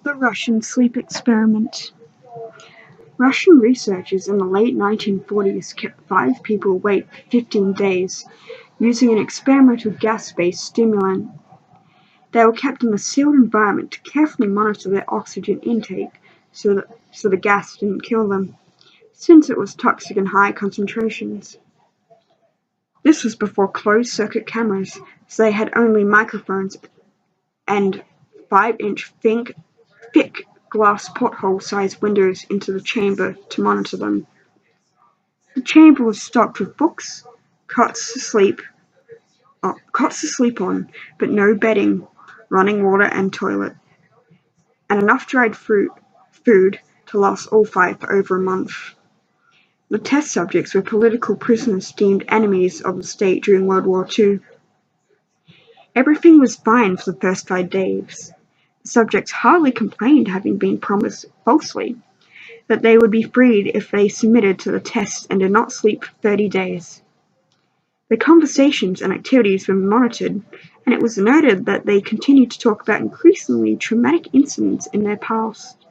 The Russian sleep experiment. Russian researchers in the late 1940s kept 5 people awake for 15 days using an experimental gas-based stimulant. They were kept in a sealed environment to carefully monitor their oxygen intake so the gas didn't kill them, since it was toxic in high concentrations. This was before closed-circuit cameras, so they had only microphones and 5-inch thick glass porthole-sized windows into the chamber to monitor them. The chamber was stocked with books, cots to sleep on, but no bedding, running water and toilet, and enough dried food to last all 5 for over a month. The test subjects were political prisoners deemed enemies of the state during World War II. Everything was fine for the first 5 days. The subjects hardly complained, having been promised falsely that they would be freed if they submitted to the test and did not sleep for 30 days. Their conversations and activities were monitored, and it was noted that they continued to talk about increasingly traumatic incidents in their past.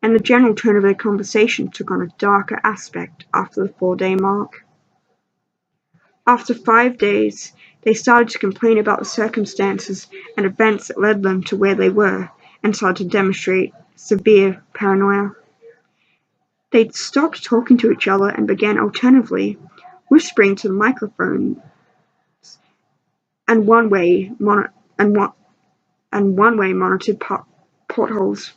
And the general tone of their conversation took on a darker aspect after the 4-day mark. After 5 days, they started to complain about the circumstances and events that led them to where they were, and started to demonstrate severe paranoia. They stopped talking to each other and began alternatively whispering to the microphone and one-way monitored portholes.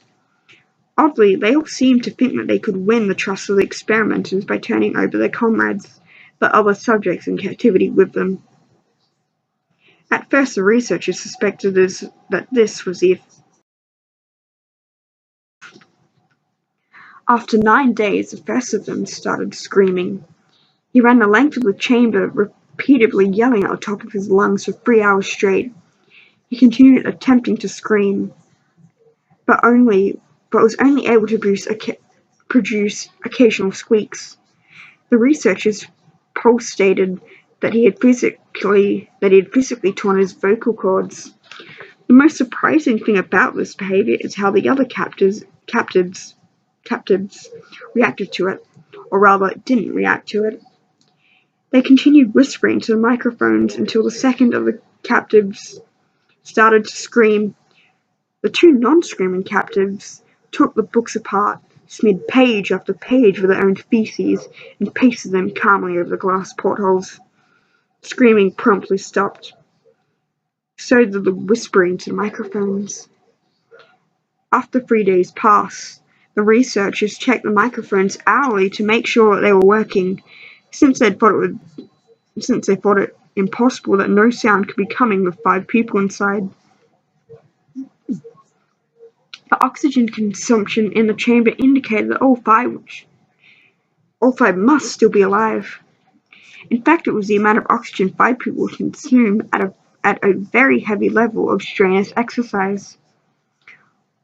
Oddly, they all seemed to think that they could win the trust of the experimenters by turning over their comrades, the other subjects in captivity, with them. At first, the researchers suspected that this was the effect. After 9 days, the first of them started screaming. He ran the length of the chamber, repeatedly yelling at the top of his lungs for 3 hours straight. He continued attempting to scream, but was only able to produce occasional squeaks. The researchers' pulse stated that he had physically torn his vocal cords. The most surprising thing about this behavior is how the other captives reacted to it, or rather didn't react to it. They continued whispering to the microphones until the second of the captives started to scream. The 2 non-screaming captives took the books apart, smeared page after page with their own feces, and pasted them calmly over the glass portholes. Screaming promptly stopped. So did the whispering to the microphones. After 3 days passed, the researchers checked the microphones hourly to make sure that they were working, since they thought it impossible that no sound could be coming with 5 people inside. The oxygen consumption in the chamber indicated that all five must still be alive. In fact, it was the amount of oxygen 5 people would consume at a very heavy level of strenuous exercise.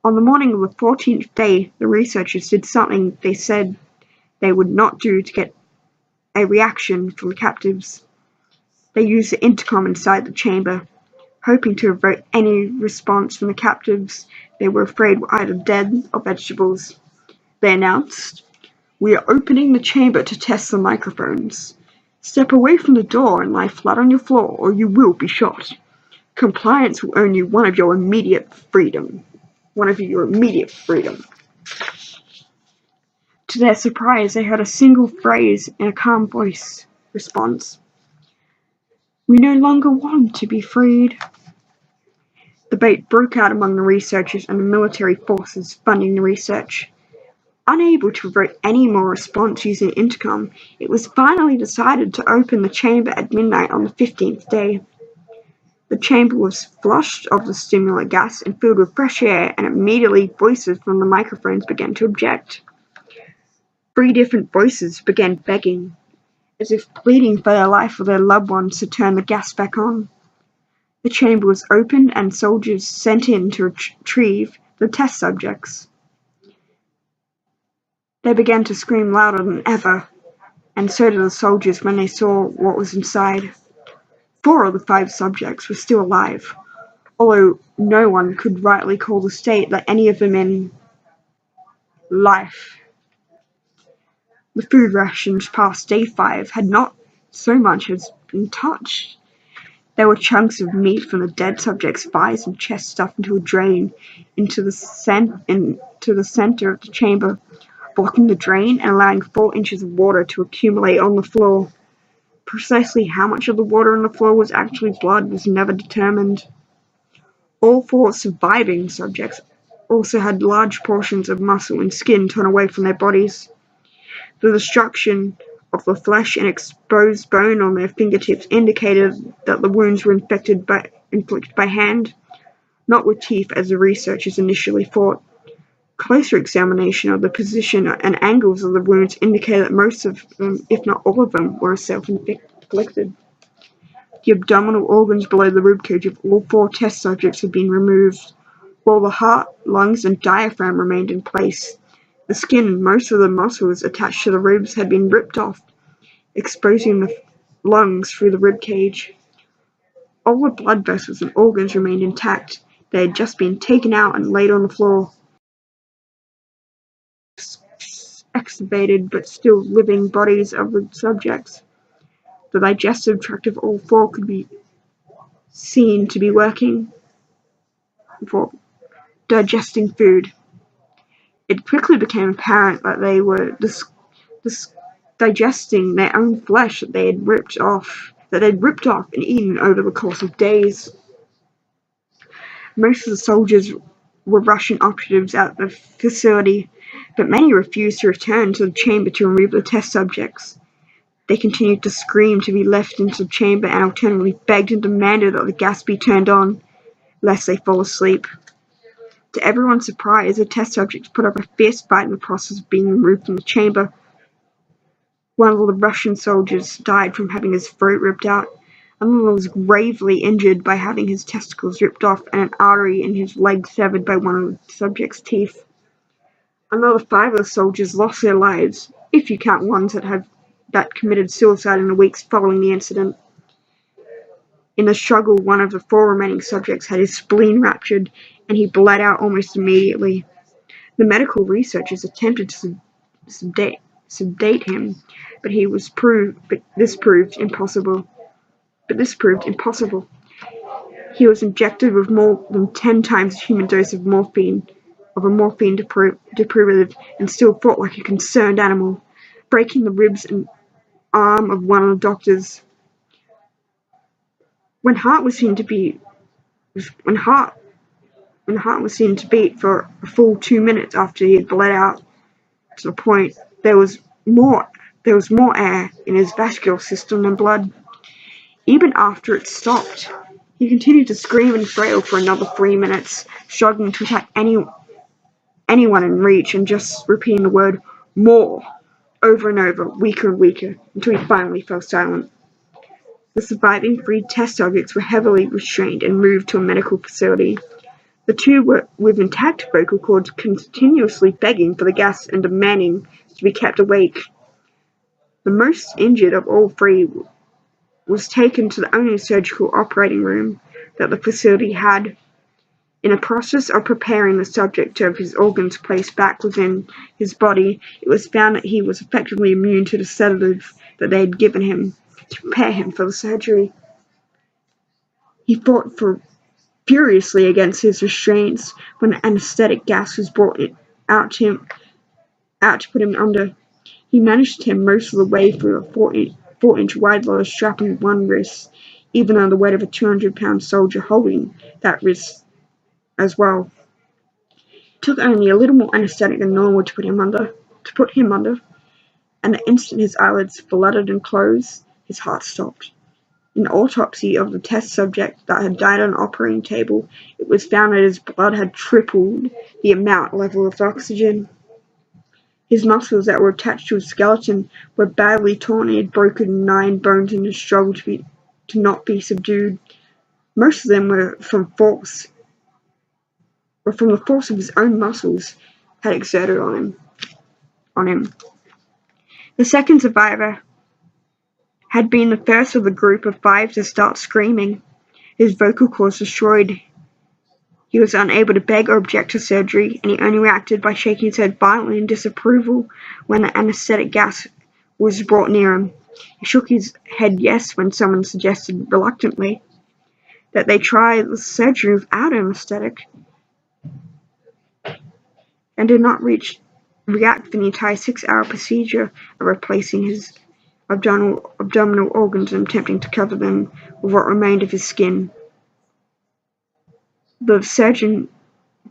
On the morning of the 14th day, the researchers did something they said they would not do to get a reaction from the captives. They used the intercom inside the chamber, hoping to evoke any response from the captives they were afraid were either dead or vegetables. They announced, "We are opening the chamber to test the microphones. Step away from the door and lie flat on your floor, or you will be shot. Compliance will earn you one of your immediate freedom. To their surprise, they heard a single phrase in a calm voice response. "We no longer want to be freed." Debate broke out among the researchers and the military forces funding the research. Unable to evoke any more response using intercom, it was finally decided to open the chamber at midnight on the 15th day. The chamber was flushed of the stimulant gas and filled with fresh air, and immediately voices from the microphones began to object. 3 different voices began begging, as if pleading for their life or their loved ones, to turn the gas back on. The chamber was opened and soldiers sent in to retrieve the test subjects. They began to scream louder than ever, and so did the soldiers when they saw what was inside. 4 of the 5 subjects were still alive. although no one could rightly call the state like any of them in life. The food rations past day 5 had not so much as been touched. There were chunks of meat from the dead subject's thighs and chest stuffed into a drain into the center of the chamber, blocking the drain and allowing 4 inches of water to accumulate on the floor. Precisely how much of the water on the floor was actually blood was never determined. All 4 surviving subjects also had large portions of muscle and skin torn away from their bodies. The destruction of the flesh and exposed bone on their fingertips indicated that the wounds were inflicted by hand, not with teeth as the researchers initially thought. Closer examination of the position and angles of the wounds indicated that most of them, if not all of them, were self-inflicted. The abdominal organs below the ribcage of all 4 test subjects had been removed, while the heart, lungs, and diaphragm remained in place. The skin and most of the muscles attached to the ribs had been ripped off, exposing the lungs through the rib cage. All the blood vessels and organs remained intact. They had just been taken out and laid on the floor. Excavated but still living bodies of the subjects. The digestive tract of all 4 could be seen to be working for digesting food. It quickly became apparent that they were digesting their own flesh that they'd ripped off and eaten over the course of days. Most of the soldiers were Russian operatives at the facility, but many refused to return to the chamber to remove the test subjects. They continued to scream to be left into the chamber and alternately begged and demanded that the gas be turned on, lest they fall asleep. To everyone's surprise, the test subjects put up a fierce fight in the process of being removed from the chamber. One of the Russian soldiers died from having his throat ripped out. Another was gravely injured by having his testicles ripped off and an artery in his leg severed by one of the subject's teeth. Another 5 of the soldiers lost their lives, if you count ones that committed suicide in the weeks following the incident. In the struggle, one of the 4 remaining subjects had his spleen ruptured, and he bled out almost immediately. The medical researchers attempted to sedate him, but this proved impossible. He was injected with more than 10 times the human dose of a morphine derivative, and still fought like a concerned animal, breaking the ribs and arm of one of the doctors. When heart was seen to beat for a full 2 minutes after he had bled out to the point there was more air in his vascular system than blood. Even after it stopped, he continued to scream and flail for another 3 minutes, struggling to attack anyone in reach and just repeating the word "more" over and over, weaker and weaker, until he finally fell silent. The surviving 3 test subjects were heavily restrained and moved to a medical facility. The 2 were with intact vocal cords continuously begging for the gas and demanding to be kept awake. The most injured of all 3 was taken to the only surgical operating room that the facility had. In the process of preparing the subject to have his organs placed back within his body, it was found that he was effectively immune to the sedative that they had given him to prepare him for the surgery. He fought furiously against his restraints when the anesthetic gas was brought out to put him under. He managed to him most of the way through a 4-inch wide leather strap on one wrist, even under the weight of a 200-pound soldier holding that wrist as well. It took only a little more anesthetic than normal to put him under, and the instant his eyelids fluttered and closed, his heart stopped. In the autopsy of the test subject that had died on the operating table, it was found that his blood had tripled the level of oxygen. His muscles that were attached to his skeleton were badly torn and he had broken 9 bones in his struggle to not be subdued. Most of them were from the force of his own muscles had exerted on him. The second survivor had been the first of the group of 5 to start screaming. His vocal cords destroyed, He was unable to beg or object to surgery, and he only reacted by shaking his head violently in disapproval when the anesthetic gas was brought near him. He shook his head yes when someone suggested reluctantly that they try the surgery without anesthetic, and did not react for the entire 6-hour procedure of replacing his abdominal organs and attempting to cover them with what remained of his skin. The surgeon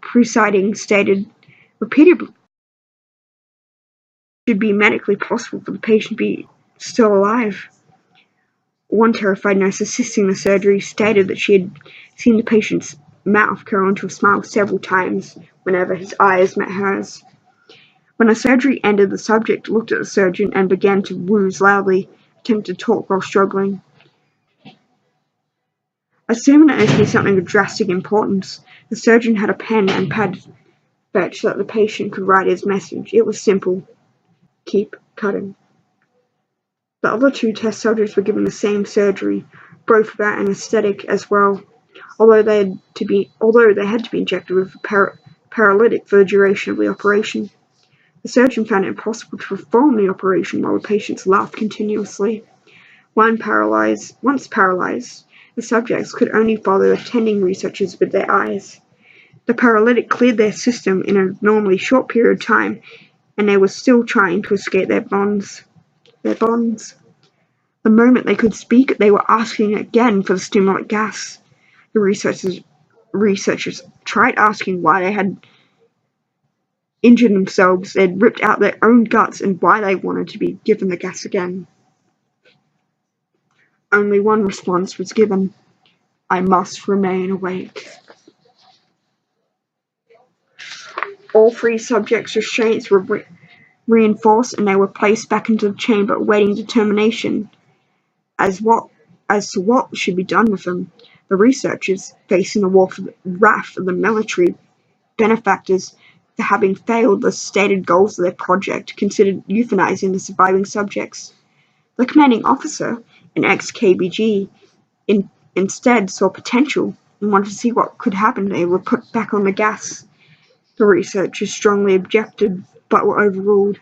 presiding stated repeatedly it should be medically possible for the patient to be still alive. One terrified nurse assisting the surgery stated that she had seen the patient's mouth curl into a smile several times whenever his eyes met hers. When the surgery ended, the subject looked at the surgeon and began to wheeze loudly, attempting to talk while struggling. Assuming that this to be something of drastic importance, the surgeon had a pen and pad fetched so that the patient could write his message. It was simple: keep cutting. The other 2 test subjects were given the same surgery, both without anesthetic as well, although they had to be injected with a paralytic for the duration of the operation. The surgeon found it impossible to perform the operation while the patients laughed continuously. Once paralyzed, the subjects could only follow attending researchers with their eyes. The paralytic cleared their system in a abnormally short period of time, and they were still trying to escape their bonds. The moment they could speak, they were asking again for the stimulant gas. The researchers tried asking why they had injured themselves, they'd ripped out their own guts, and why they wanted to be given the gas again. Only one response was given: I must remain awake. All 3 subjects' restraints were reinforced, and they were placed back into the chamber, awaiting determination as to what should be done with them. The researchers, facing the wrath of the military benefactors for having failed the stated goals of their project, considered euthanizing the surviving subjects. The commanding officer, an ex-KGB, instead saw potential and wanted to see what could happen if they were put back on the gas. The researchers strongly objected, but were overruled.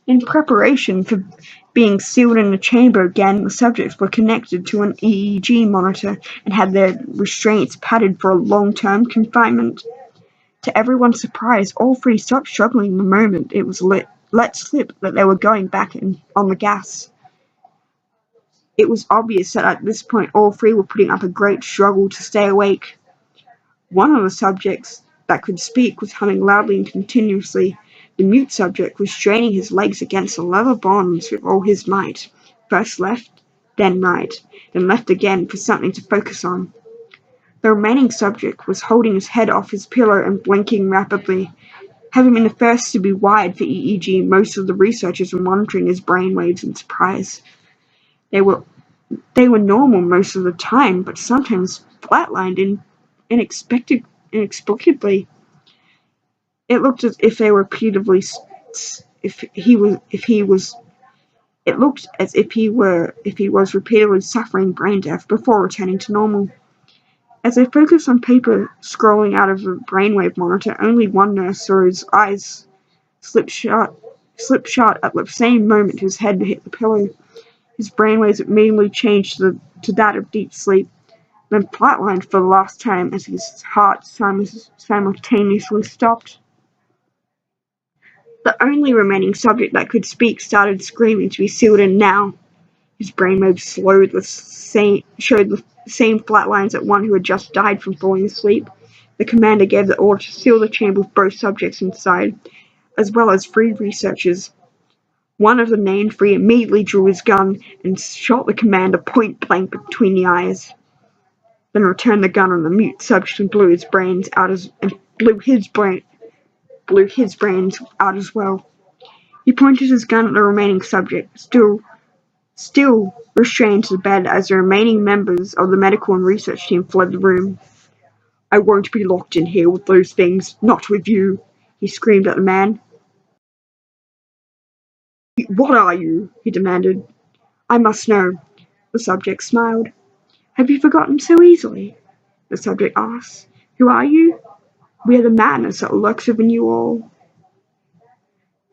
In preparation for being sealed in the chamber again, the subjects were connected to an EEG monitor and had their restraints padded for a long-term confinement. To everyone's surprise, all 3 stopped struggling the moment it was let slip that they were going back on the gas. It was obvious that at this point all 3 were putting up a great struggle to stay awake. One of the subjects that could speak was humming loudly and continuously. The mute subject was straining his legs against the leather bonds with all his might, first left, then right, then left again for something to focus on. The remaining subject was holding his head off his pillow and blinking rapidly. Having been the first to be wired for EEG, most of the researchers were monitoring his brainwaves in surprise. They were normal most of the time, but sometimes flatlined inexplicably. It looked as if they were repeatedly suffering brain death before returning to normal. As they focused on paper scrolling out of the brainwave monitor, only one nurse saw his eyes slip shut at the same moment his head hit the pillow. His brainwaves immediately changed to that of deep sleep, then flatlined for the last time as his heart simultaneously stopped. The only remaining subject that could speak started screaming to be sealed in now. His brainwaves showed the same flat lines that one who had just died from falling asleep. The commander gave the order to seal the chamber with both subjects inside, as well as 3 researchers. One of the named 3 immediately drew his gun and shot the commander point blank between the eyes, then returned the gun on the mute subject and blew his brains out as well. He pointed his gun at the remaining subject, still restrained to the bed as the remaining members of the medical and research team fled the room. I won't be locked in here with those things, not with you, he screamed at the man. What are you? He demanded. I must know. The subject smiled. Have you forgotten so easily? The subject asked. Who are you? We are the madness that lurks within you all,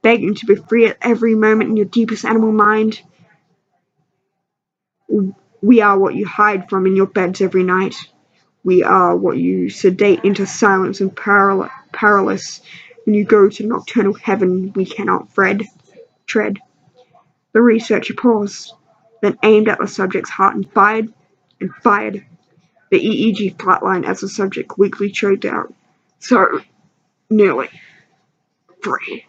begging to be free at every moment in your deepest animal mind. We are what you hide from in your beds every night. We are what you sedate into silence and powerless when you go to nocturnal heaven we cannot tread. The researcher paused, then aimed at the subject's heart and fired. The EEG flatlined as the subject weakly choked out. So, nearly free.